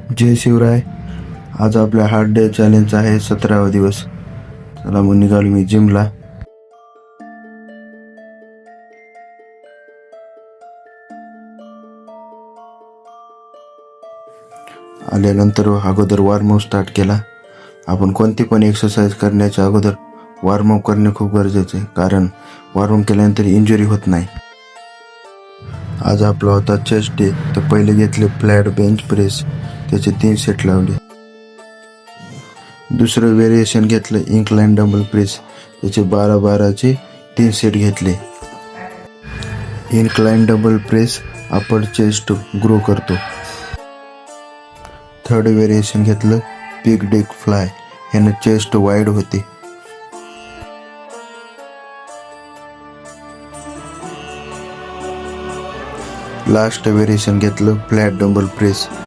जय शिवराय. आज आपल्या hard day challenge आहे 17वा दिवस. चला मग निघालो मी जिमला. आल्यानंतर अगोदर वॉर्मअप स्टार्ट केला. आपण कोणती पण एक्सरसाइज करण्याच्या अगोदर वॉर्मअप करणे खूप गरजेचे आहे, कारण वॉर्मअप केल्यानंतर इंजुरी होत नाही. आज आपला होता चेस्ट डे, तर पहिले घेतले फ्लॅट बेंच प्रेस, त्याचे 3 सेट लावले. दुसरं व्हेरिएशन घेतलं इन्क्लाइन डंबल प्रेस, त्याचे 12-12चे 3 सेट घेतले. इन्क्लाइन डंबल प्रेस अपर चेस्ट ग्रो करतो. थर्ड व्हेरिएशन घेतलं पिग डेक फ्लाय, ह्यानं चेस्ट वाईड होते. लास्ट व्हेरिएशन घेतलं फ्लॅट डंबल प्रेस.